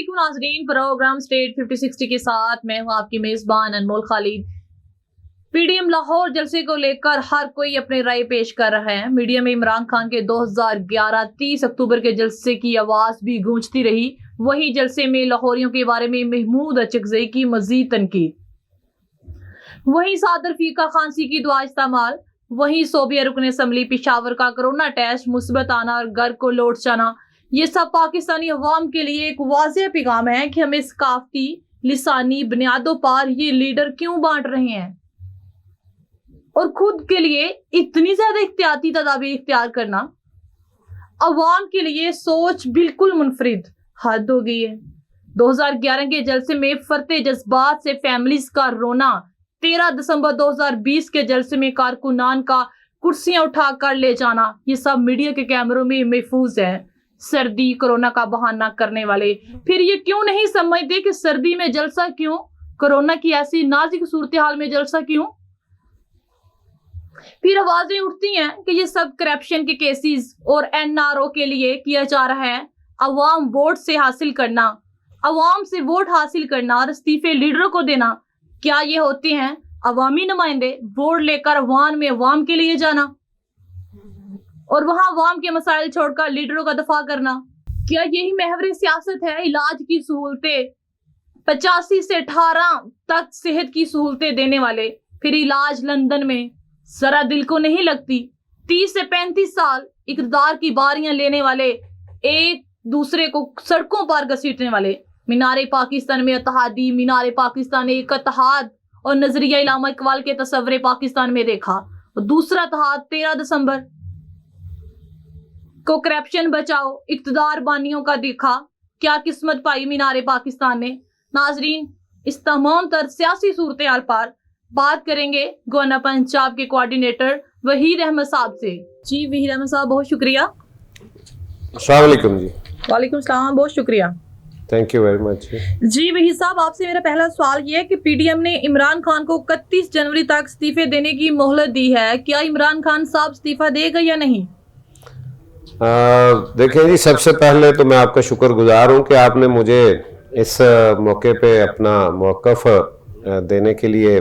अस्सलामुअलैकुम नाज़रीन, programme state 5060 के साथ मैं हूँ आपकी मेज़बान अनमोल खालिद। पीडीएम लाहौर जलसे को लेकर हर कोई अपनी राय पेश कर रहा है। मीडिया में इमरान खान के 2011 30 अक्टूबर के जलसे की आवाज भी गूंजती रही। वही जलसे में लाहौरियों के बारे में महमूद अचकज़ई की मजीद तनकीद, वही सादर फीका खांसी की दुआ इस्तेमाल, वही सोबिया रुकन असम्बली पेशावर का कोरोना टेस्ट मुस्बत आना और घर को लौट जाना। ये सब पाकिस्तानी अवाम के लिए एक वाज़ेह पैगाम है कि हमें सकाफती लिसानी बुनियादों पर ये लीडर क्यों बांट रहे हैं और खुद के लिए इतनी ज्यादा एहतियाती तदाबीर इख्तियार करना अवाम के लिए सोच बिल्कुल मुनफरिद हद हो गई है। 2011 के जलसे में फरते जज्बात से फैमिलीज का रोना, 13 दिसंबर 2020 के जलसे में कारकुनान का कुर्सियां उठा कर ले जाना, ये सब मीडिया के कैमरों में महफूज है। सर्दी कोरोना का बहाना करने वाले फिर ये क्यों नहीं समझते कि सर्दी में जलसा क्यों, कोरोना की ऐसी नाजुक सूरत हाल में जलसा क्यों। फिर आवाजें उठती हैं कि ये सब करप्शन के केसेस और एनआरओ के लिए किया जा रहा है। अवाम वोट से हासिल करना, अवाम से वोट हासिल करना और इस्तीफे लीडरों को देना, क्या ये होते हैं अवामी नुमाइंदे? वोट लेकर अवाम में अवाम के लिए जाना और वहां अवाम के मसाइल छोड़कर लीडरों का दफा करना, क्या यही महवर सियासत है? इलाज की सहूलतें 85 से 18 तक सेहत की सहूलतें देने वाले, फिर इलाज लंदन में, जरा दिल को नहीं लगती। 30 से 35 साल इक़्तिदार की बारियां लेने वाले, एक दूसरे को सड़कों पर घसीटने वाले। मीनारे पाकिस्तान में इत्तेहादी, मीनारे पाकिस्तान एक इत्तेहाद और नजरिया इलामा इकबाल के तस्वरे पाकिस्तान में देखा। और दूसरा इत्तेहाद 13 दिसंबर को करप्शन बचाओ इक़्तिदार बानियों का देखा। क्या किस्मत पाई मीनारे पाकिस्तान ने। नाजरीन, इस तमाम तर सियासी सूरत हाल पर बात करेंगे गवर्नर पंजाब के कोऑर्डिनेटर वहीद अहमद साहब से। जी वहीद अहमद साहब, बहुत शुक्रिया। अस्सलाम वालेकुम जी। वालेकुम सलाम, बहुत शुक्रिया। Thank you very much. जी वहीद साहब, आपसे मेरा पहला सवाल ये है कि पीडीएम ने इमरान खान को 31 जनवरी तक इस्तीफे देने की मोहलत दी है। क्या इमरान खान साहब इस्तीफा देगा या नहीं? देखें जी, सबसे पहले तो मैं आपका शुक्रगुजार हूँ कि आपने मुझे इस मौके पे अपना मौक़िफ़ देने के लिए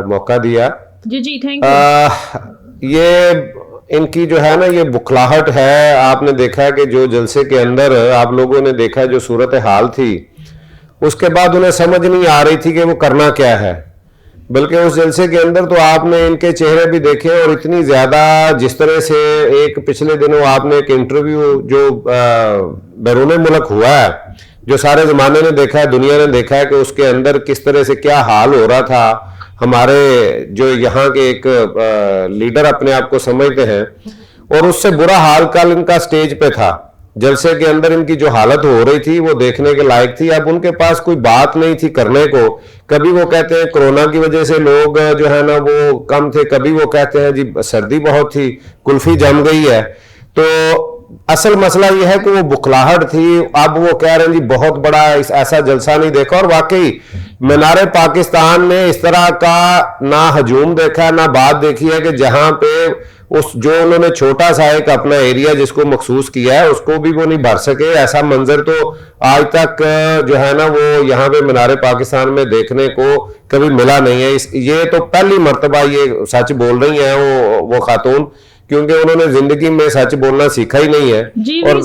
मौका दिया। जी जी, थैंक यू। ये इनकी जो है ना, ये बुखलाहट है। आपने देखा कि जो जलसे के अंदर आप लोगों ने देखा जो सूरत हाल थी, उसके बाद उन्हें समझ नहीं आ रही थी कि वो करना क्या है। बल्कि उस जलसे के अंदर तो आपने इनके चेहरे भी देखे और इतनी ज़्यादा जिस तरह से एक पिछले दिनों आपने एक इंटरव्यू जो बैरून मुल्क हुआ है, जो सारे ज़माने ने देखा है, दुनिया ने देखा है कि उसके अंदर किस तरह से क्या हाल हो रहा था। हमारे जो यहाँ के एक लीडर अपने आप को समझते हैं, और उससे बुरा हाल कल इनका स्टेज पे था। जलसे के अंदर इनकी जो हालत हो रही थी वो देखने के लायक थी। अब उनके पास कोई बात नहीं थी करने को। कभी वो कहते हैं कोरोना की वजह से लोग जो है ना वो कम थे, कभी वो कहते हैं जी सर्दी बहुत थी, कुल्फी जम गई है। तो असल मसला ये है कि वो बुखलाहट थी। अब वो कह रहे हैं जी बहुत बड़ा ऐसा जलसा नहीं देखा। और वाकई मीनारे पाकिस्तान ने इस तरह का ना हजूम देखा, ना बात देखी है कि जहां पे उस जो उन्होंने छोटा सा एक अपना एरिया जिसको मखसूस किया है उसको भी वो नहीं भर सके। ऐसा मंजर तो आज तक जो है ना वो यहाँ पे मीनारे पाकिस्तान में देखने को कभी मिला नहीं है। ये तो पहली मर्तबा ये सच बोल रही हैं वो खातून, क्योंकि उन्होंने जिंदगी में सच बोलना सीखा ही नहीं है। और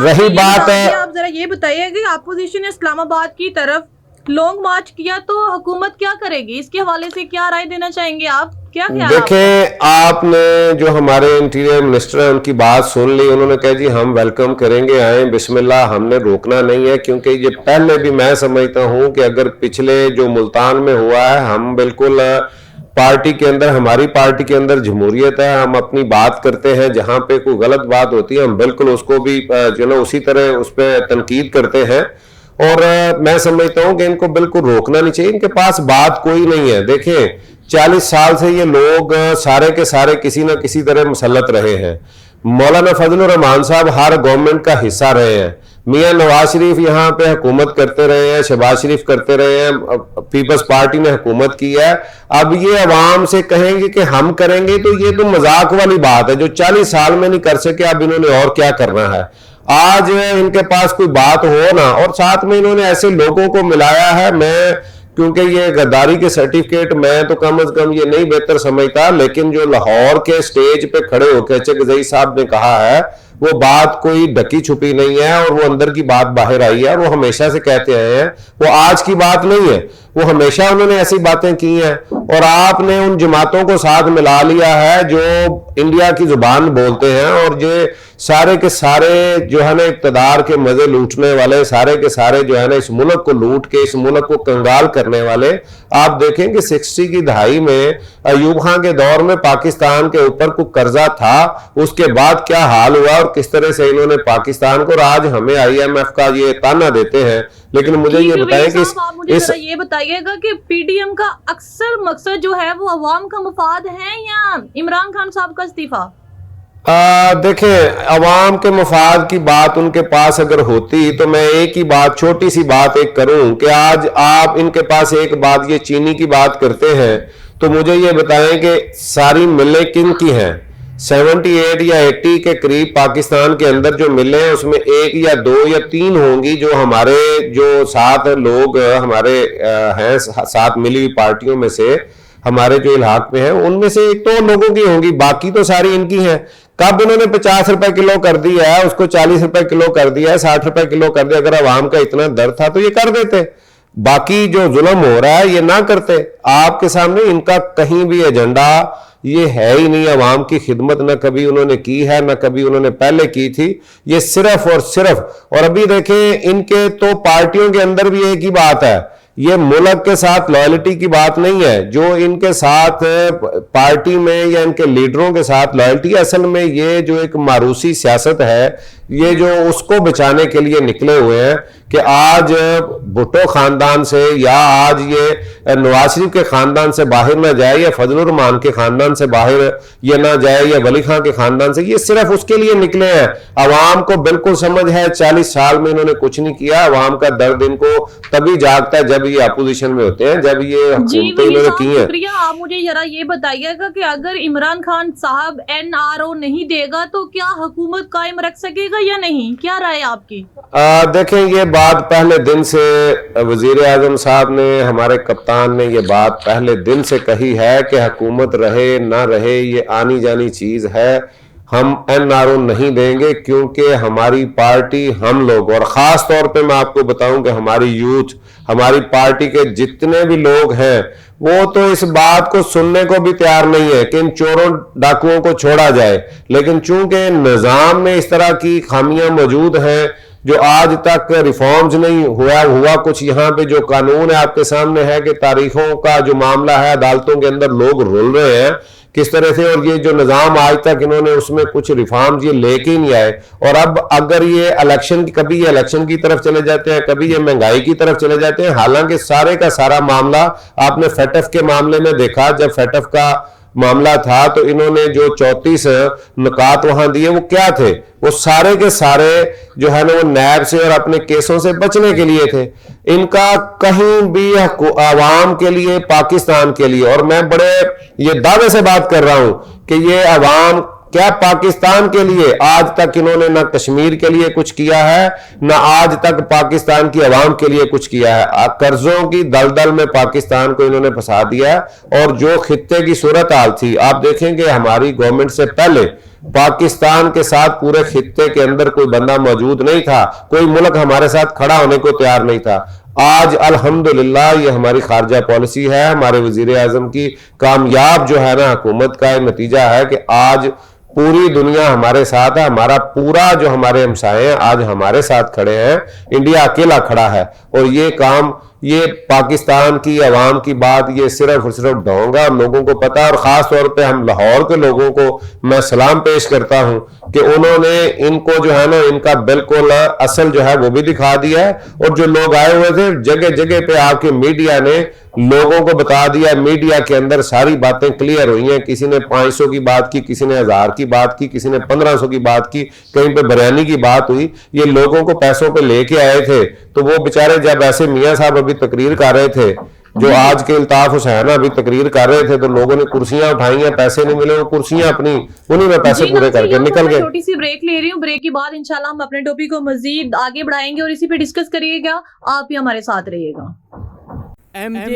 रही बात है, आप जरा ये बताइए कि अपोजिशन ने इस्लामाबाद की तरफ लॉन्ग मार्च किया तो हुकूमत क्या करेगी? इसके हवाले से क्या राय देना चाहेंगे आप? क्या ख्याल? देखें, आपने जो हमारे इंटीरियर मिनिस्टर है उनकी बात सुन ली। उन्होंने कहा जी हम वेलकम करेंगे, आए बिस्मिल्लाह, हमने रोकना नहीं है। क्योंकि ये पहले भी मैं समझता हूं कि अगर पिछले जो मुल्तान में हुआ है, हम बिल्कुल पार्टी के अंदर, हमारी पार्टी के अंदर जमहूरियत है, हम अपनी बात करते हैं। जहां पे कोई गलत बात होती है हम बिल्कुल उसको भी जो ना उसी तरह उस पर तनकीद करते हैं। और मैं समझता हूं कि इनको बिल्कुल रोकना नहीं चाहिए। इनके पास बात कोई नहीं है। देखें, 40 साल से ये लोग सारे के सारे किसी न किसी तरह मुसल्लत रहे हैं। मौलाना फजलुर रहमान साहब हर गवर्नमेंट का हिस्सा रहे हैं। मियां नवाज शरीफ यहाँ पे हुकूमत करते रहे हैं, शहबाज शरीफ करते रहे हैं, पीपल्स पार्टी ने हुकूमत की है। अब ये अवाम से कहेंगे कि हम करेंगे तो ये तो मजाक वाली बात है। जो 40 साल में नहीं कर सके अब इन्होंने और क्या करना है। آج ان کے پاس کوئی بات ہو نا، اور ساتھ میں انہوں نے ایسے لوگوں کو ملایا ہے، میں کیونکہ یہ غداری کے سرٹیفکیٹ میں تو کم از کم یہ نہیں بہتر سمجھتا، لیکن جو لاہور کے سٹیج پہ کھڑے ہو کے چغزئی صاحب نے کہا ہے وہ بات کوئی ڈکی چھپی نہیں ہے، اور وہ اندر کی بات باہر آئی ہے، اور وہ ہمیشہ سے کہتے آئے ہیں، وہ آج کی بات نہیں ہے، وہ ہمیشہ انہوں نے ایسی باتیں کی ہیں۔ اور آپ نے ان جماعتوں کو ساتھ ملا لیا ہے جو انڈیا کی زبان بولتے ہیں، اور یہ سارے کے سارے جو ہے نا اقتدار کے مزے لوٹنے والے، سارے کے سارے جو ہے نا اس ملک کو لوٹ کے اس ملک کو کنگال کرنے والے۔ آپ دیکھیں کہ 60 کی دہائی میں ایوب خان کے دور میں پاکستان کے اوپر کوئی قرضہ تھا، اس کے بعد کیا حال ہوا اور کس طرح سے انہوں نے پاکستان کو، اور آج ہمیں IMF کا یہ تانا دیتے ہیں۔ لیکن مجھے یہ بتائیں کہ مجھے یہ بتائیے گا کہ پی ڈی ایم کا اکثر مقصد جو ہے وہ عوام کا مفاد ہے یا عمران خان صاحب کا استعفیٰ؟ دیکھیں، عوام کے مفاد کی بات ان کے پاس اگر ہوتی تو میں ایک ہی بات، چھوٹی سی بات ایک کروں کہ آج آپ ان کے پاس ایک بات یہ چینی کی بات کرتے ہیں، تو مجھے یہ بتائیں کہ ساری ملیں کن کی ہیں؟ 78 یا 80 کے قریب پاکستان کے اندر جو ملیں ہیں، اس میں 1 یا 2 یا 3 ہوں گی جو ہمارے جو 7 لوگ ہمارے ہیں، 7 ملی ہوئی پارٹیوں میں سے ہمارے جو الحاق میں ہیں، ان میں سے 1-2 لوگوں کی ہوں گی، باقی تو ساری ان کی ہیں۔ کب انہوں نے 50 روپے کلو کر دیا ہے، اس کو 40 روپے کلو کر دیا ہے، 60 روپے کلو کر دیا؟ اگر عوام کا اتنا درد تھا تو یہ کر دیتے، باقی جو ظلم ہو رہا ہے یہ نہ کرتے۔ آپ کے سامنے ان کا کہیں بھی ایجنڈا یہ ہے ہی نہیں، عوام کی خدمت نہ کبھی انہوں نے کی ہے، نہ کبھی انہوں نے پہلے کی تھی، یہ صرف اور صرف۔ اور ابھی دیکھیں ان کے تو پارٹیوں کے اندر بھی ایک ہی بات ہے، یہ ملک کے ساتھ لائلٹی کی بات نہیں ہے، جو ان کے ساتھ پارٹی میں یا ان کے لیڈروں کے ساتھ لائلٹی، اصل میں یہ جو ایک ماروسی سیاست ہے، یہ جو اس کو بچانے کے لیے نکلے ہوئے ہیں کہ آج بھٹو خاندان سے یا آج یہ نواز شریف کے خاندان سے باہر نہ جائے، یا فضل الرحمان کے خاندان سے باہر یہ نہ جائے، یا ولی خان کے خاندان سے، یہ صرف اس کے لیے نکلے ہیں۔ عوام کو بالکل سمجھ ہے، 40 سال میں انہوں نے کچھ نہیں کیا، عوام کا درد ان کو تبھی جاگتا ہے جب یہ اپوزیشن میں ہوتے ہیں، جب یہ حکومتیں انہوں نے کی ہیں۔ شکریہ۔ آپ مجھے ذرا یہ بتائیے گا کہ اگر عمران خان صاحب NRO نہیں دے گا تو کیا حکومت قائم رکھ سکے گا یا نہیں؟ کیا رائے آپ کی؟ دیکھیں، یہ بات پہلے دن سے وزیر اعظم صاحب نے، ہمارے کپتان نے یہ بات پہلے دن سے کہی ہے کہ حکومت رہے نہ رہے یہ آنی جانی چیز ہے، ہم NRO نہیں دیں گے، کیونکہ ہماری پارٹی، ہم لوگ، اور خاص طور پہ میں آپ کو بتاؤں کہ ہماری یوتھ، ہماری پارٹی کے جتنے بھی لوگ ہیں، وہ تو اس بات کو سننے کو بھی تیار نہیں ہے کہ ان چوروں ڈاکوؤں کو چھوڑا جائے، لیکن چونکہ نظام میں اس طرح کی خامیاں موجود ہیں، جو آج تک ریفارمز نہیں ہوا کچھ، یہاں پہ جو قانون ہے آپ کے سامنے ہے کہ تاریخوں کا جو معاملہ ہے، عدالتوں کے اندر لوگ رول رہے ہیں کس طرح سے، اور یہ جو نظام آج تک انہوں نے اس میں کچھ ریفارمز یہ لے کے نہیں آئے، اور اب اگر یہ کبھی یہ الیکشن کی طرف چلے جاتے ہیں، کبھی یہ مہنگائی کی طرف چلے جاتے ہیں، حالانکہ سارے کا سارا معاملہ آپ نے فیٹف کے معاملے میں دیکھا، جب فیٹف کا معاملہ تھا تو انہوں نے جو 34 نکات وہاں دیے وہ کیا تھے؟ وہ سارے کے سارے جو ہے نا وہ نیب سے اور اپنے کیسوں سے بچنے کے لیے تھے۔ ان کا کہیں بھی عوام کے لیے، پاکستان کے لیے، اور میں بڑے یہ دعوے سے بات کر رہا ہوں کہ یہ عوام کیا پاکستان کے لیے آج تک انہوں نے نہ کشمیر کے لیے کچھ کیا ہے، نہ آج تک پاکستان کی عوام کے لیے کچھ کیا ہے۔ قرضوں کی دلدل میں پاکستان کو انہوں نے پھنسا دیا ہے، اور جو خطے کی صورتحال تھی، آپ دیکھیں کہ ہماری گورنمنٹ سے پہلے پاکستان کے ساتھ پورے خطے کے اندر کوئی بندہ موجود نہیں تھا، کوئی ملک ہمارے ساتھ کھڑا ہونے کو تیار نہیں تھا۔ آج الحمدللہ یہ ہماری خارجہ پالیسی ہے، ہمارے وزیر اعظم کی کامیاب جو ہے نا حکومت کا نتیجہ ہے کہ آج پوری دنیا ہمارے ساتھ ہے، ہمارا پورا جو ہمارے ہمسائے ہیں آج ہمارے ساتھ کھڑے ہیں، انڈیا اکیلا کھڑا ہے، اور یہ کام، یہ پاکستان کی عوام کی بات یہ صرف اور صرف ڈھونگ ہے، اور لوگوں کو پتا ہے، اور خاص طور پہ ہم لاہور کے لوگوں کو میں سلام پیش کرتا ہوں کہ انہوں نے ان کو جو ہے نا ان کا بالکل اصل جو ہے وہ بھی دکھا دیا ہے، اور جو لوگ آئے ہوئے تھے جگہ جگہ پہ آپ کے میڈیا نے لوگوں کو بتا دیا، میڈیا کے اندر ساری باتیں کلیئر ہوئی ہیں، کسی نے 500 کی بات کی، کسی نے 1000 کی بات کی، کسی نے 1500 کی بات کی، کہیں پہ بریانی کی بات ہوئی، یہ لوگوں کو پیسوں پہ لے کے آئے تھے، تو وہ بیچارے جب ایسے میاں صاحب ابھی تقریر کر رہے تھے جو آج کے الطاف حسین ابھی تقریر کر رہے تھے تو لوگوں نے کرسیاں اٹھائی ہیں, پیسے نہیں ملے, وہ کرسیاں اپنی انہی میں پیسے پورے کر کے نکل گئے. چھوٹی سی بریک لے رہی ہوں, بریک کے بعد انشاءاللہ ہم اپنے ٹاپک کو مزید آگے بڑھائیں گے اور اسی پہ ڈسکس کریے گا, آپ بھی ہمارے ساتھ رہیے گا. MJ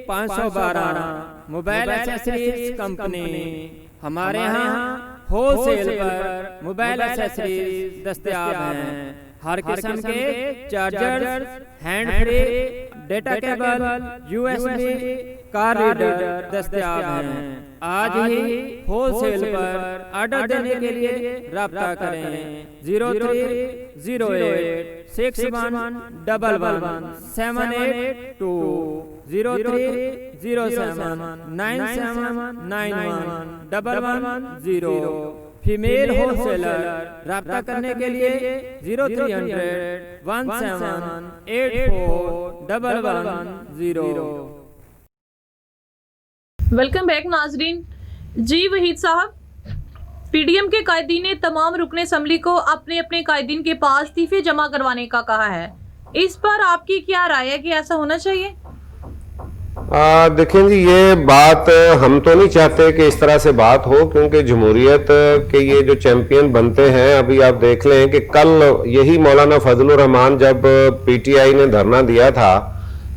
512 موبائل ایکسیسریز کمپنی, ہمارے ہاں ہول سیل پر موبائل ایکسیسریز دستیاب ہیں. ہر قسم کے charger, hand free, data cable, USB, کار ریڈر دستیاب ہیں. آج ہی ہول سیل پر آرڈر دینے کے لیے رابطہ کریں. 030861111782 030797911110. فیمیل ہول سیلر رابطہ کرنے کے لیے 030017841110. ویلکم بیک ناظرین. جی وحید صاحب, پی ڈی ایم کے قائدین نے تمام رکن اسمبلی کو اپنے اپنے قائدین کے پاس استعفے جمع کروانے کا کہا ہے. اس پر آپ کی کیا رائے ہے کہ ایسا ہونا چاہیے؟ دیکھیں جی, یہ بات ہم تو نہیں چاہتے کہ اس طرح سے بات ہو, کیونکہ جمہوریت کے یہ جو چیمپئن بنتے ہیں, ابھی آپ دیکھ لیں کہ کل یہی مولانا فضل الرحمان جب پی ٹی آئی نے دھرنا دیا تھا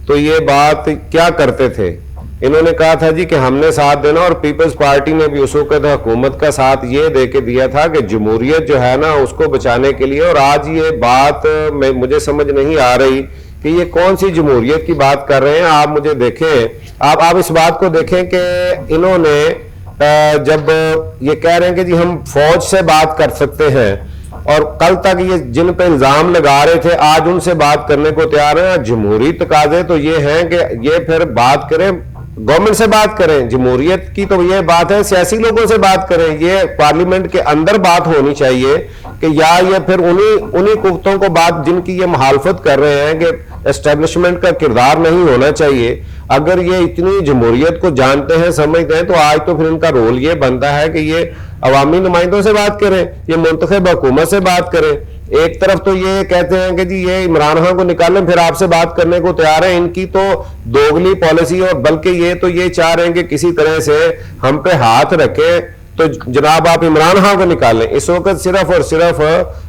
تو یہ بات کیا کرتے تھے, انہوں نے کہا تھا جی کہ ہم نے ساتھ دینا, اور پیپلز پارٹی نے بھی اس وقت حکومت کا ساتھ یہ دے کے دیا تھا کہ جمہوریت جو ہے نا اس کو بچانے کے لیے. اور آج یہ بات مجھے سمجھ نہیں آ رہی کہ یہ کون سی جمہوریت کی بات کر رہے ہیں. آپ مجھے دیکھیں, آپ اس بات کو دیکھیں کہ انہوں نے جب یہ کہہ رہے ہیں کہ جی ہم فوج سے بات کر سکتے ہیں, اور کل تک یہ جن پہ الزام لگا رہے تھے آج ان سے بات کرنے کو تیار ہیں. جمہوری تقاضے تو یہ ہیں کہ یہ پھر بات کریں, گورنمنٹ سے بات کریں. جمہوریت کی تو یہ بات ہے سیاسی لوگوں سے بات کریں, یہ پارلیمنٹ کے اندر بات ہونی چاہیے کہ یا یہ پھر انہی قوتوں کو بات جن کی یہ مخالفت کر رہے ہیں کہ اسٹیبلشمنٹ کا کردار نہیں ہونا چاہیے. اگر یہ اتنی جمہوریت کو جانتے ہیں, سمجھتے ہیں, تو آج تو پھر ان کا رول یہ بنتا ہے کہ یہ عوامی نمائندوں سے بات کریں, یہ منتخب حکومت سے بات کریں. ایک طرف تو یہ کہتے ہیں کہ جی یہ عمران خان کو نکالیں, پھر آپ سے بات کرنے کو تیار ہیں. ان کی تو دوگلی پالیسی, اور بلکہ یہ تو یہ چاہ رہے ہیں کہ کسی طرح سے ہم پہ ہاتھ رکھیں تو جناب آپ عمران خان کو نکالیں. اس وقت صرف اور صرف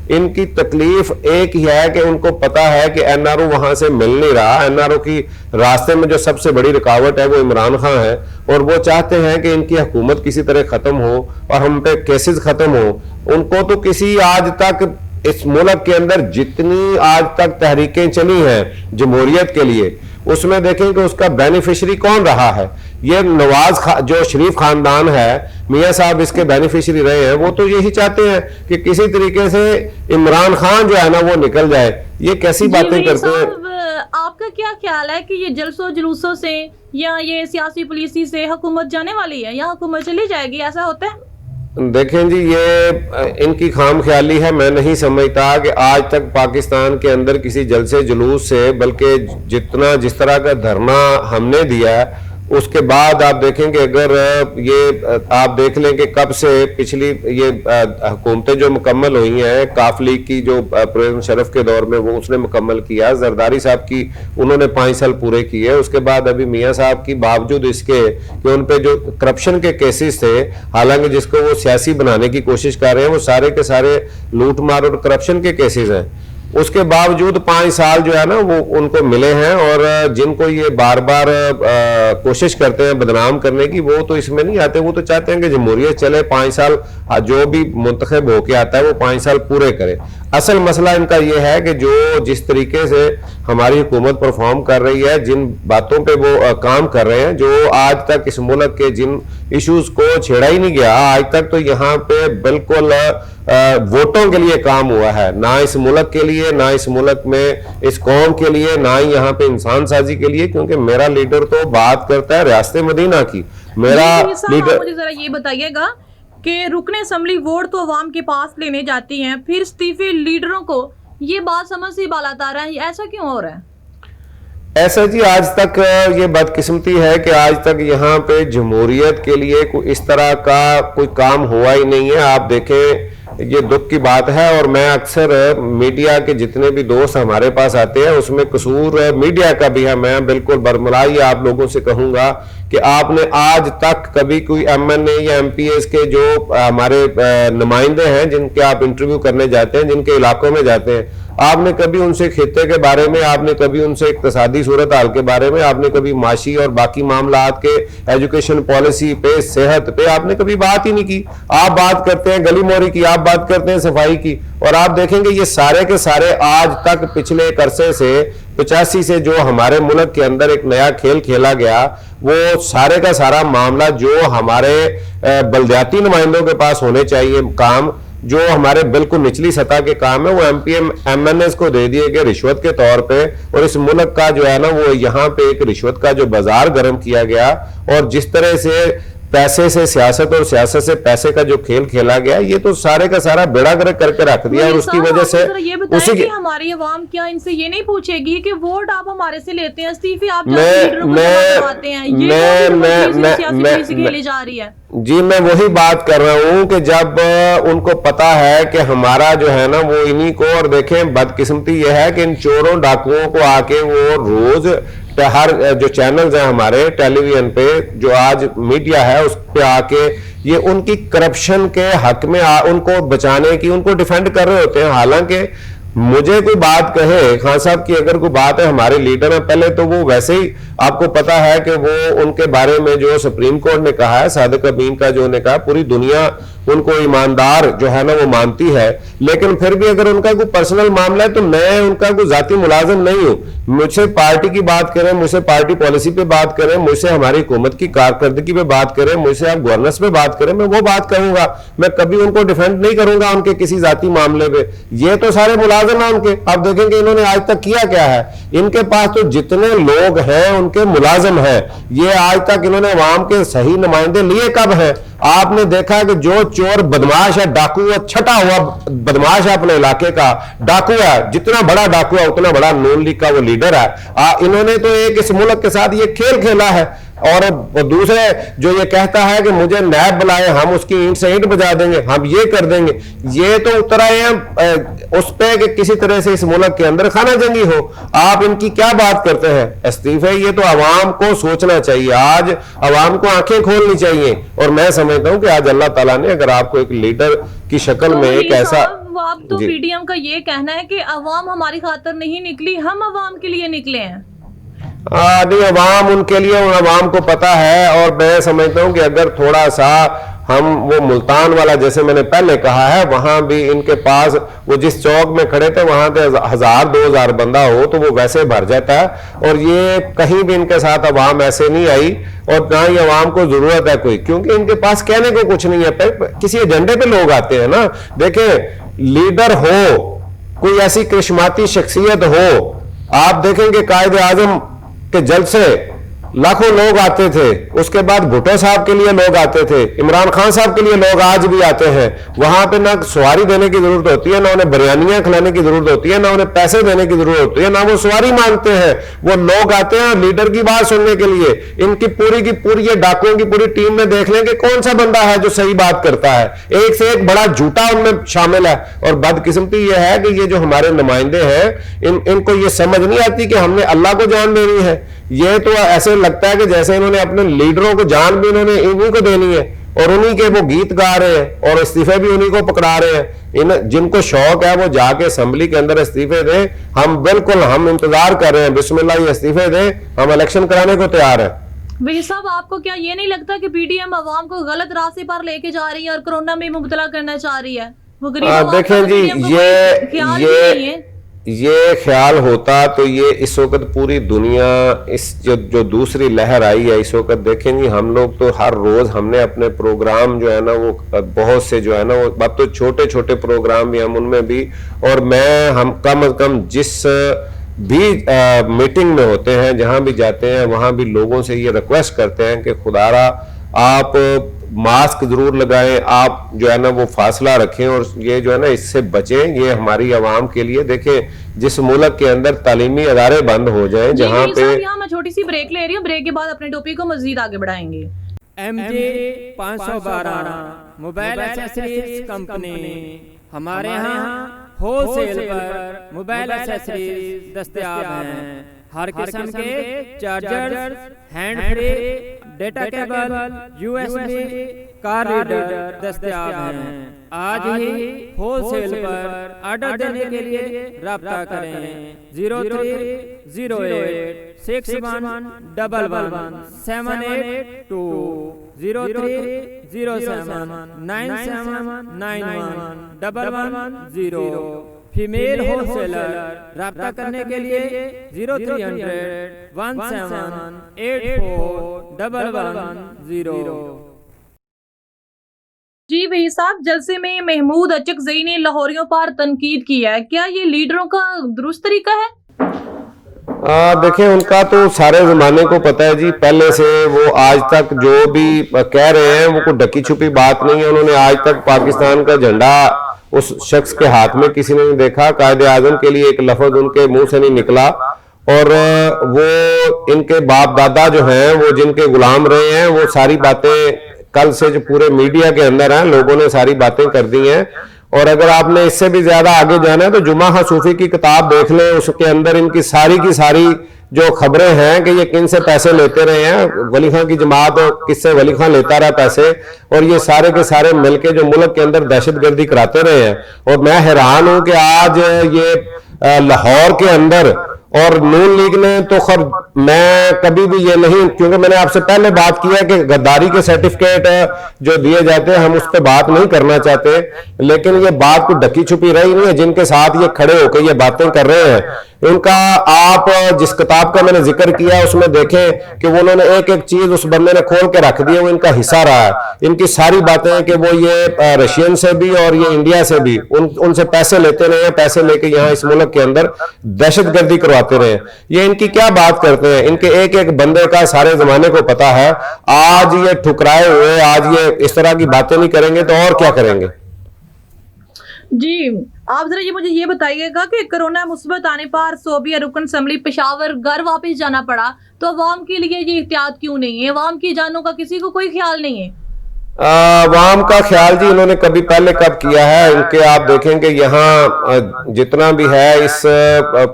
ان کی تکلیف ایک ہی ہے کہ ان کو پتا ہے کہ این آر او وہاں سے مل نہیں رہا. این آر او کی راستے میں جو سب سے بڑی رکاوٹ ہے وہ عمران خان ہے, اور وہ چاہتے ہیں کہ ان کی حکومت کسی طرح ختم ہو اور ہم پہ کیسز ختم ہو. ان کو تو کسی آج تک اس ملک کے اندر جتنی آج تک تحریکیں چلی ہیں جمہوریت کے لیے, اس میں دیکھیں کہ اس کا بینیفیشری کون رہا ہے. یہ نواز جو شریف خاندان ہے, میاں صاحب اس کے بینیفیشری رہے ہیں. وہ تو یہی چاہتے ہیں کہ کسی طریقے سے عمران خان جو ہے نا وہ نکل جائے. یہ کیسی باتیں کرتے ہیں؟ آپ کا کیا خیال ہے کہ یہ جلسوں جلوسوں سے یا یہ سیاسی پالیسی سے حکومت جانے والی ہے یا حکومت چلی جائے گی, ایسا ہوتا ہے؟ دیکھیں جی, یہ ان کی خام خیالی ہے. میں نہیں سمجھتا کہ آج تک پاکستان کے اندر کسی جلسے جلوس سے, بلکہ جس طرح کا دھرنا ہم نے دیا ہے اس کے بعد آپ دیکھیں کہ اگر یہ آپ دیکھ لیں کہ کب سے پچھلی یہ حکومتیں جو مکمل ہوئی ہیں, کاف لیگ کی جو پرویز مشرف کے دور میں وہ اس نے مکمل کیا, زرداری صاحب کی انہوں نے 5 سال پورے کیے. اس کے بعد ابھی میاں صاحب کی باوجود اس کے کہ ان پہ جو کرپشن کے کیسز تھے, حالانکہ جس کو وہ سیاسی بنانے کی کوشش کر رہے ہیں, وہ سارے کے سارے لوٹ مار اور کرپشن کے کیسز ہیں. اس کے باوجود 5 سال جو ہے نا وہ ان کو ملے ہیں, اور جن کو یہ بار بار کوشش کرتے ہیں بدنام کرنے کی, وہ تو اس میں نہیں آتے. وہ تو چاہتے ہیں کہ جمہوریت چلے, 5 سال جو بھی منتخب ہو کے آتا ہے وہ 5 سال پورے کرے. اصل مسئلہ ان کا یہ ہے کہ جو جس طریقے سے ہماری حکومت پرفارم کر رہی ہے, جن باتوں پہ وہ کام کر رہے ہیں, جو آج تک اس ملک کے جن ایشوز کو چھیڑا ہی نہیں گیا آج تک, تو یہاں پہ بالکل ووٹوں کے لیے کام ہوا ہے, نہ اس ملک کے لیے, نہ اس ملک میں اس قوم کے لیے, نہ ہی یہاں پہ انسان سازی کے لیے. کیونکہ میرا لیڈر تو بات کرتا ہے ریاست مدینہ کی. میرا لیڈر, مجھے ذرا یہ بتائیے گا کہ رکن اسمبلی ووٹ تو عوام کے پاس لینے جاتی ہیں, پھر استعفے لیڈروں کو, یہ بات سمجھ سے بالاتر ہے, ایسا کیوں ہو رہا ہے؟ ایسا جی آج تک یہ بدقسمتی ہے کہ آج تک یہاں پہ جمہوریت کے لیے کوئی اس طرح کا کوئی کام ہوا ہی نہیں ہے. آپ دیکھیں ये दुख की बात है। और मैं अक्सर मीडिया के जितने भी दोस्त हमारे पास आते हैं उसमें कसूर मीडिया का भी है। मैं बिल्कुल बरमलाई आप लोगों से कहूंगा कि आपने आज तक कभी कोई MNA या MPs के जो हमारे नुमाइंदे हैं जिनके आप इंटरव्यू करने जाते हैं, जिनके इलाकों में जाते हैं, आपने कभी उनसे खित्ते के बारे में, आपने कभी उनसे इक्तिसादी सूरत हाल के बारे में, आपने कभी माशी और बाकी मामलात के, एजुकेशन पॉलिसी पे, सेहत पे आपने कभी बात ही नहीं की। आप बात करते हैं गली मोरी की, आप बात करते हैं सफाई की, और आप देखेंगे ये सारे के सारे आज तक पिछले एक अरसे से 85 से जो हमारे मुल्क के अंदर एक नया खेल खेला गया, वो सारे का सारा मामला जो हमारे बलदियाती नुमाइंदों के पास होने चाहिए काम, जो हमारे बिल्कुल निचली सतह के काम है, वो MNS को दे दिए गए रिश्वत के तौर पे। और इस मुल्क का जो है ना वो यहाँ पे एक रिश्वत का जो बाजार गर्म किया गया, और जिस तरह से पैसे से सियासत और सियासत से पैसे का जो खेल खेला गया, ये तो सारे का सारा बेड़ा गर्क करके रख दिया। और उसकी वजह से उसी की हमारी अवाम क्या इनसे ये नहीं पूछेगी कि वोट आप हमारे से लेते हैं, इस्तीफे आप खेली जा रही है। जी मैं वही बात कर रहा हूँ कि जब उनको पता है कि हमारा जो है ना वो इन्हीं को, और देखें बदकिस्मती ये है कि इन चोरों डाकुओं को आके वो रोज हर जो चैनल्स हैं हमारे टेलीविजन पे, जो आज मीडिया है उस पे आके ये उनकी करप्शन के हक में उनको बचाने की, उनको डिफेंड कर रहे होते हैं। हालांकि मुझे कोई बात कहे खान साहब की, अगर कोई बात है हमारे लीडर है पहले तो वो वैसे ही आपको पता है कि वो उनके बारे में जो सुप्रीम कोर्ट ने कहा है, सादिक अमीन का जो ने कहा, पूरी दुनिया उनको ईमानदार जो है ना वो मानती है। लेकिन फिर भी अगर उनका कोई पर्सनल मामला है तो मैं उनका कोई जाती मुलाजिम नहीं हूं। मुझसे पार्टी की बात करें, मुझसे पार्टी पॉलिसी पे बात करें, मुझसे हमारी हुकूमत की कारकर्दगी पे बात करें, मुझसे आप गवर्नेंस पे बात करें, मैं वो बात करूंगा। मैं कभी उनको डिफेंड नहीं करूंगा उनके किसी जाती मामले पे। ये तो सारे मुलाजिम हैं उनके। आप देखेंगे इन्होंने आज तक किया क्या है, इनके पास तो जितने लोग हैं उनके मुलाजिम हैं। ये आज तक इन्होंने अवाम के सही नुमाइंदे लिए कब हैं? आपने देखा कि जो चोर बदमाश है, डाकू है, छटा हुआ बदमाश है, अपने इलाके का डाकू है, जितना बड़ा डाकू है उतना बड़ा नून लीग का वो लीडर है। इन्होंने तो एक इस मुल्क के साथ ये खेल खेला है। और दूसरे जो ये कहता है कि मुझे नैब बुलाए, हम उसकी ईंट से ईंट बजा देंगे, हम ये कर देंगे, ये तो उतर आए हैं उस पे कि किसी तरह से इस मुल्क के अंदर खाना जंगी हो। आप इनकी क्या बात करते हैं इस्तीफे? ये तो अवाम को सोचना चाहिए, आज अवाम को आंखें खोलनी चाहिए। और मैं समझता हूं कि आज अल्लाह ताला ने अगर आपको एक लीडर की शक्ल में एक ऐसा, आप तो पीडीएम का ये कहना है कि अवाम हमारी खातिर नहीं निकली, हम अवाम के लिए निकले हैं। नहीं, अवाम उनके लिए, उन अवाम को पता है। और मैं समझता हूं कि अगर थोड़ा सा हम वो मुल्तान वाला, जैसे मैंने पहले कहा है, वहां भी इनके पास वो जिस चौक में खड़े थे वहां पे 1000-2000 बंदा हो तो वो वैसे भर जाता है। और ये कहीं भी इनके साथ अवाम ऐसे नहीं आई, और ना ही अवाम को जरूरत है कोई, क्योंकि इनके पास कहने को कुछ नहीं है। किसी एजेंडे पे लोग आते हैं ना। देखें, लीडर हो, कोई ऐसी करिश्माती शख्सियत हो, आप देखेंगे कायदे आजम के जलसे लाखों लोग आते थे, उसके बाद भुट्टो साहब के लिए लोग आते थे, इमरान खान साहब के लिए लोग आज भी आते हैं। वहां पे ना सवारी देने की जरूरत होती है, ना उन्हें बिरयानियां खिलाने की जरूरत होती है, ना उन्हें पैसे देने की जरूरत होती है, ना वो सवारी मांगते हैं। वो लोग आते हैं लीडर की बात सुनने के लिए। इनकी पूरी की पूरी ये डाकुओं की पूरी टीम में देख लें कि कौन सा बंदा है जो सही बात करता है। एक से एक बड़ा झूठा उनमें शामिल है। और बदकिस्मती ये है कि ये जो हमारे नुमाइंदे हैं इनको ये समझ नहीं आती कि हमने अल्लाह को जान देनी है। ये तो ऐसे लगता है कि जैसे इन्होंने अपने लीडरों को जान भी इन्होंने इन्हीं को देनी है, और उन्हीं के वो गीत गा रहे हैं और इस्तीफे भी उन्हीं को पकड़ा रहे हैं। जिनको शौक है वो जाके असेंबली के अंदर इस्तीफे दें। हम इंतजार कर रहे हैं, बिस्मिल्लाह ये इस्तीफे दें, हम इलेक्शन कराने को तैयार है। वही साहब, आपको क्या ये नहीं लगता कि पीडीएम अवाम को गलत रास्ते पर लेके जा रही है और कोरोना में मुब्तला करना चाह रही है? वो गरीब देखें जी, ये ख्याल होता तो ये इस वक्त पूरी दुनिया, इस जो दूसरी लहर आई है इस वक्त, देखें जी हम लोग तो हर रोज हमने अपने प्रोग्राम जो है ना वो बहुत से जो है ना वो अब तो छोटे छोटे प्रोग्राम भी हम उनमें भी, और हम कम अज कम जिस भी मीटिंग में होते हैं, जहां भी जाते हैं, वहां भी लोगों से ये रिक्वेस्ट करते हैं कि खुदारा आप मास्क जरूर लगाएं, आप जो है ना वो फासला रखें, और ये जो है ना इससे बचें। ये हमारी आवाम के लिए, देखें जिस मुल्क के अंदर तालीमी अदारे बंद हो जाएं, जहां पे मैं छोटी सी ब्रेक ले रही हूँ, ब्रेक के बाद अपने टॉपिक को मजीद आगे बढ़ाएंगे। MJ 512 mobile accessories company. हमारे यहाँ होलसेल पर मोबाइल एक्सेसरीज दस्तयाब हैं। हर किस्म के charger, hand free, data cable, USB, car reader दस्तयाब हैं। आज ही होलसेल पर ऑर्डर देने के लिए राब्ता करें 0308611178 030797911110। फीमेल होलसेलर राब्ता करने के लिए 030017841110। जी भाई साहब, जलसे में महमूद अचकज़ई ने लाहौरियों पर तनकीद की है, क्या ये लीडरों का दुरुस्त तरीका है? देखिए, उनका तो सारे जमाने को पता है जी, पहले से वो आज तक जो भी कह रहे हैं वो कोई ढकी छुपी बात नहीं है। उन्होंने आज तक पाकिस्तान का झंडा उस शख्स के हाथ में किसी ने नहीं देखा। कायदे आजम के लिए एक लफ्ज उनके मुंह से नहीं निकला, और वो इनके बाप दादा जो हैं वो जिनके गुलाम रहे हैं, वो सारी बातें कल से जो पूरे मीडिया के अंदर हैं लोगों ने सारी बातें कर दी हैं। और अगर आपने इससे भी ज्यादा आगे जाना है तो जुमा सूफी की किताब देख लें, उसके अंदर इनकी सारी की सारी जो खबरें हैं कि ये किन से पैसे लेते रहे हैं, वली खां की जमात और किससे वली खां लेता रहा पैसे, और ये सारे के सारे मिलके जो मुल्क के अंदर दहशतगर्दी कराते रहे हैं। और मैं हैरान हूं कि आज ये लाहौर के अंदर और नून लीग ने तो खैर, मैं कभी भी ये नहीं, क्योंकि मैंने आपसे पहले बात की है कि गद्दारी के सर्टिफिकेट जो दिए जाते हैं हम उस पर बात नहीं करना चाहते, लेकिन ये बात को ढकी छुपी रही नहीं है। जिनके साथ ये खड़े होकर ये बातें कर रहे हैं, उनका आप जिस किताब का मैंने जिक्र किया उसमें देखें कि वो उन्होंने एक एक चीज उस बंदे ने खोल के रख दी है, वो इनका हिस्सा रहा है। इनकी सारी बातें हैं कि वो ये रशियन से भी और ये इंडिया से भी उनसे पैसे लेते रहे हैं, पैसे लेके यहाँ इस मुल्क के अंदर दहशतगर्दी करवाते रहे। ये इनकी क्या बात करते हैं, इनके एक एक बंदे का सारे जमाने को पता है। आज ये ठुकराए हुए, आज ये इस तरह की बातें नहीं करेंगे तो और क्या करेंगे? जी, आप जरा मुझे ये बताइएगा कि कोरोना मुसीबत आने पर सोबिया रुकन असम्बली पेशावर घर वापस जाना पड़ा, तो अवाम के लिए ये एहतियात क्यों नहीं है? अवाम की जानों का किसी को कोई ख्याल नहीं है। अवाम का ख्याल जी इन्होंने कभी पहले कब किया है? इनके आप देखेंगे यहाँ जितना भी है इस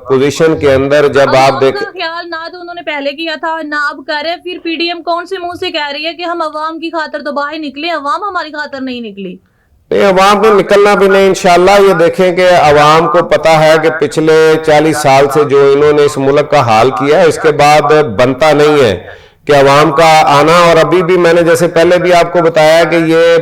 पोजीशन के अंदर, जब आप देखें ख्याल ना तो उन्होंने पहले किया था ना अब कर रहे, फिर पीडीएम कौन से मुंह से कह रही है कि हम अवाम की खातर तो बाहर निकले, अवाम हमारी खातर नहीं निकली। नहीं, अवाम को निकलना भी नहीं। इंशाल्लाह ये देखें कि अवाम को पता है कि पिछले 40 साल से जो इन्होंने इस मुल्क का हाल किया है, इसके बाद बनता नहीं है कि अवाम का आना। और अभी भी मैंने जैसे पहले भी आपको बताया कि ये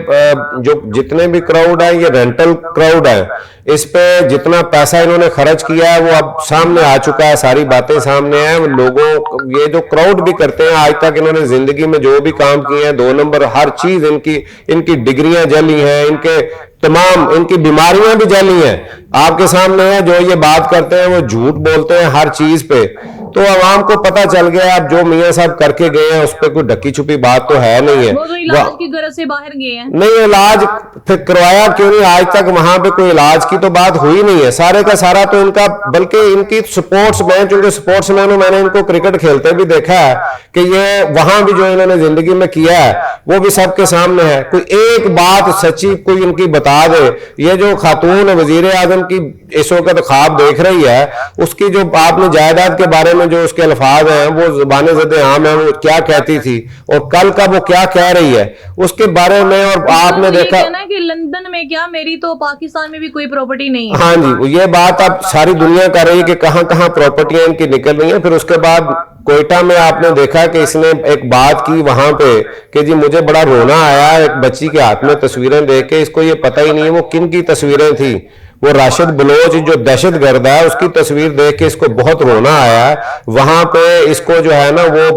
जो जितने भी क्राउड है ये रेंटल क्राउड है, इस पे जितना पैसा इन्होंने खर्च किया है वो अब सामने आ चुका है, सारी बातें सामने हैं। लोगों ये जो क्राउड भी करते हैं, आज तक इन्होंने जिंदगी में जो भी काम किए हैं 2 नंबर, हर चीज इनकी डिग्रियां जली हैं, इनके तमाम इनकी बीमारियां भी जली हैं, आपके सामने है। जो ये बात करते हैं वो झूठ बोलते हैं हर चीज पे। तो अवाम को पता चल गया अब जो मियां साहब करके गए हैं उस पर कोई ढकी छुपी बात तो है नहीं है। वो तो इलाज की गरज से बाहर गए हैं। नहीं, इलाज फिर करवाया क्यों नहीं? आज तक वहां पे कोई इलाज की तो बात हुई नहीं है। सारे का सारा तो इनका, बल्कि इनकी स्पोर्ट्स मैन, क्योंकि स्पोर्ट्स मैन मैंने इनको क्रिकेट खेलते भी देखा है कि ये वहां भी जो इन्होंने जिंदगी में किया है वो भी सबके सामने है। कोई एक बात सच्ची कोई इनकी बता दे। ये जो खातून वजीर आजम की इस वक्त ख्वाब देख रही है, उसकी जो आपने जायदाद के बारे में जो उसके अल्फाज हैं वो ज़ुबान ज़द आम है, वो क्या कहती थी और कल का वो क्या कह रही है उसके बारे में। और आपने देखा कि लंदन में क्या, मेरी तो पाकिस्तान में भी कोई प्रॉपर्टी नहीं है। हाँ जी, ये बात अब सारी दुनिया कर रही है कि कहां कहां प्रॉपर्टियां इनकी निकल रही हैं। फिर उसके बाद कोयटा में आपने देखा कि इसने एक बात की वहां पे कि जी मुझे बड़ा रोना आया एक बच्ची के हाथ में तस्वीरें देख के। इसको ये पता ही नहीं है वो किन की तस्वीरें थी। वो राशिद बलोच जो दहशतगर्द है उसकी तस्वीर देख के इसको बहुत रोना आया है। वहां पे इसको जो है ना वो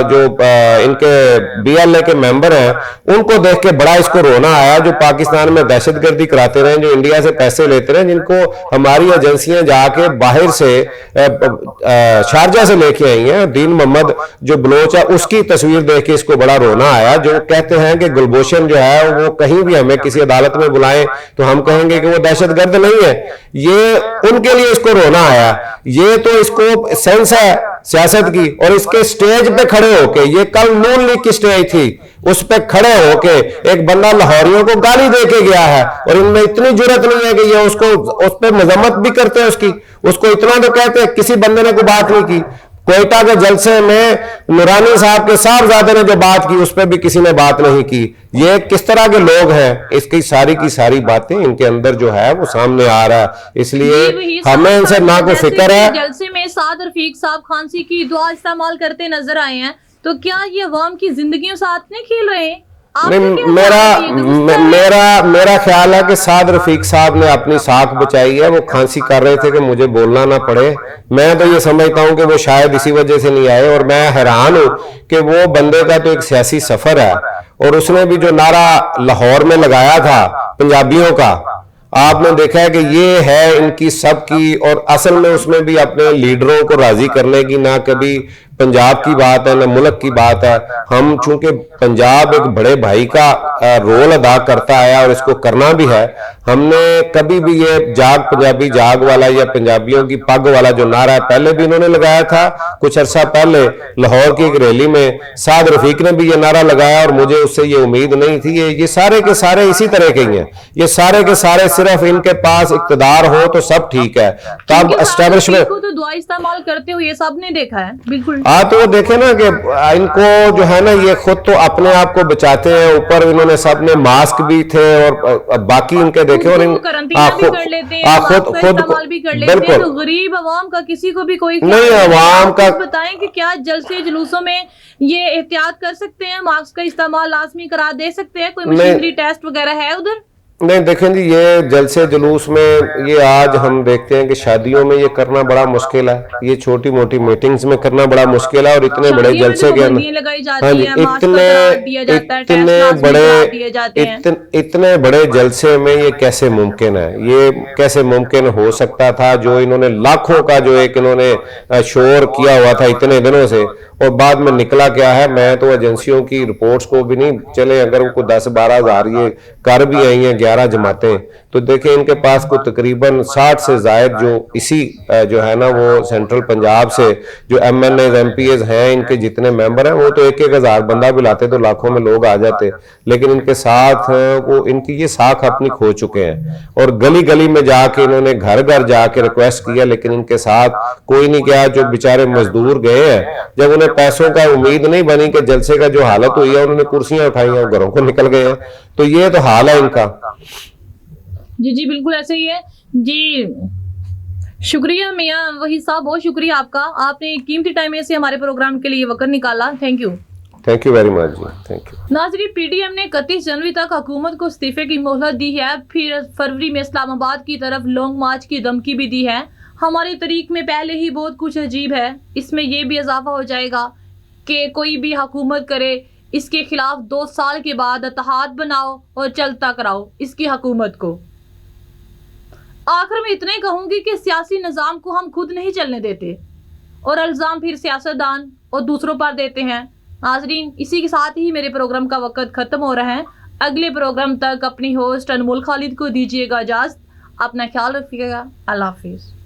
जो इनके BLA के मेंबर हैं उनको देख के बड़ा इसको रोना आया, जो पाकिस्तान में दहशतगर्दी कराते रहे, जो इंडिया से पैसे लेते रहे, जिनको हमारी एजेंसियां जाके बाहर से शारजा से लेके आई हैं। दीन मोहम्मद जो बलोच है उसकी तस्वीर देख के इसको बड़ा रोना आया। जो कहते हैं कि गुलभूषण जो है वो कहीं भी हमें किसी अदालत में बुलाएं तो हम कहेंगे कि वो दहशतगर्द नहीं नहीं है, ये उनके लिए इसको रोना आया। ये तो इसको सेंस है सियासत की, और इसके स्टेज पे खड़े होके, ये कल नून लीग की स्टेज थी, उस पे खड़े होके एक बंदा लाहौरियों को गाली दे के गया है, और इनमें इतनी जुर्रत नहीं है कि ये उसको उस पे मजम्मत भी करते हैं उसकी, उसको इतना तो कहते हैं, किसी बंदे ने कोई बात नहीं की। कोयटा के जलसे में नूरानी साहब के साहबजादे ने जो बात की उस पर भी किसी ने बात नहीं की। ये किस तरह के लोग हैं, इसकी सारी की सारी बातें इनके अंदर जो है वो सामने आ रहा है, इसलिए हमें इनसे ना कोई फिक्र है। जलसे में साद रफीक साहब खांसी की दुआ इस्तेमाल करते नजर आए हैं, तो क्या ये अवाम की जिंदगियों साथ नहीं खेल रहे हैं? नहीं, मेरा ख्याल है कि साद रफीक साहब ने अपनी साख बचाई है। वो खांसी कर रहे थे कि मुझे बोलना ना पड़े। मैं तो ये समझता हूं कि वो शायद इसी वजह से नहीं आए, और मैं हैरान हूं कि वो बंदे का तो एक सियासी सफर है, और उसने भी जो नारा लाहौर में लगाया था पंजाबियों का, आपने देखा है कि ये है इनकी सबकी, और असल में उसमें भी अपने लीडरों को राजी करने की ना कभी पंजाब की बात है ना मुल्क की बात है। हम चूंकि पंजाब एक बड़े भाई का रोल अदा करता है और इसको करना भी है, हमने कभी भी ये जाग पंजाबी जाग वाला या पंजाबियों की पग वाला जो नारा है पहले भी इन्होंने लगाया था। कुछ अरसा पहले लाहौर की एक रैली में साद रफीक ने भी ये नारा लगाया, और मुझे उससे ये उम्मीद नहीं थी। ये सारे के सारे इसी तरह के ही हैं, ये सारे के सारे सिर्फ इनके पास इक्तदार हो तो सब ठीक है, तब एस्टेब्लिशमेंट को तो दुआ इस्तेमाल करते हुए सबने देखा है। बिल्कुल तो वो देखे ना कि इनको जो है ना, ये खुद तो अपने आप को बचाते हैं, ऊपर इन्होंने सबने मास्क भी थे, और बाकी इनके देखे, और बिल्कुल तो गरीब अवाम का किसी को भी कोई नहीं, अवाम का बताएं कि क्या जलसे जुलूसों में ये एहतियात कर सकते हैं, मास्क का इस्तेमाल लाजमी करार दे सकते हैं, कोई मशीनरी टेस्ट वगैरह है उधर? नहीं, देखें जी, ये जलसे जुलूस में ये आज हम देखते हैं कि शादियों में ये करना बड़ा मुश्किल है, ये छोटी मोटी मीटिंग्स में करना बड़ा मुश्किल है, और इतने बड़े जलसे के अंदर, हाँ जी, इतने बड़े जलसे में ये कैसे मुमकिन है? ये कैसे मुमकिन हो सकता था? जो इन्होंने लाखों का जो एक इन्होंने शोर किया हुआ था इतने दिनों से, और बाद में निकला क्या है? मैं तो एजेंसियों की रिपोर्ट्स को भी नहीं, चले अगर उनको 10-12 हज़ार ये कर भी आई हैं 11 जमातें, तो देखें इनके पास को तकरीबन 60 से जायद जो इसी जो है ना वो सेंट्रल पंजाब से जो MNAs MPAs हैं, इनके जितने मेंबर हैं, वो तो 1-1 हज़ार बंदा भी लाते तो लाखों में लोग आ जाते, लेकिन इनके साथ वो इनकी ये साख अपनी खो चुके हैं, और गली गली में जाके इन्होंने घर घर जाके रिक्वेस्ट किया, लेकिन इनके साथ कोई नहीं गया। जो बेचारे मजदूर गए हैं, जब उन्हें पैसों का उम्मीद नहीं बनी कि जलसे का जो हालत हुई है, उन्होंने कुर्सियां उठाई और घरों को निकल गए हैं। तो ये तो हाल है इनका। जी जी बिल्कुल ऐसे ही है जी। शुक्रिया मियां वहीद साहब, बहुत शुक्रिया आपका, आपने कीमती टाइम में से हमारे प्रोग्राम के लिए वक्त निकाला। Thank you very much ji, thank you. नाज़रीन, PDM ने 31 जनवरी तक हुकूमत को इस्तीफे की मोहलत दी है, फिर फरवरी में इस्लामाबाद की तरफ लॉन्ग मार्च की धमकी भी दी है। हमारी तरीक में पहले ही बहुत कुछ अजीब है, इसमें यह भी इजाफा हो जाएगा कि कोई भी हुकूमत करे, इसके खिलाफ 2 साल के बाद इत्तेहाद बनाओ और चलता कराओ इसकी हुकूमत को। आखिर में इतने कहूंगी कि सियासी निज़ाम को हम खुद नहीं चलने देते, और इल्ज़ाम फिर सियासतदान और दूसरों पर देते हैं। नाज़रीन, इसी के साथ ही मेरे प्रोग्राम का वक्त ख़त्म हो रहा है। अगले प्रोग्राम तक अपनी होस्ट अनमोल खालिद को दीजिएगा इजाज़त। अपना ख्याल रखिएगा। अल्लाह हाफिज़।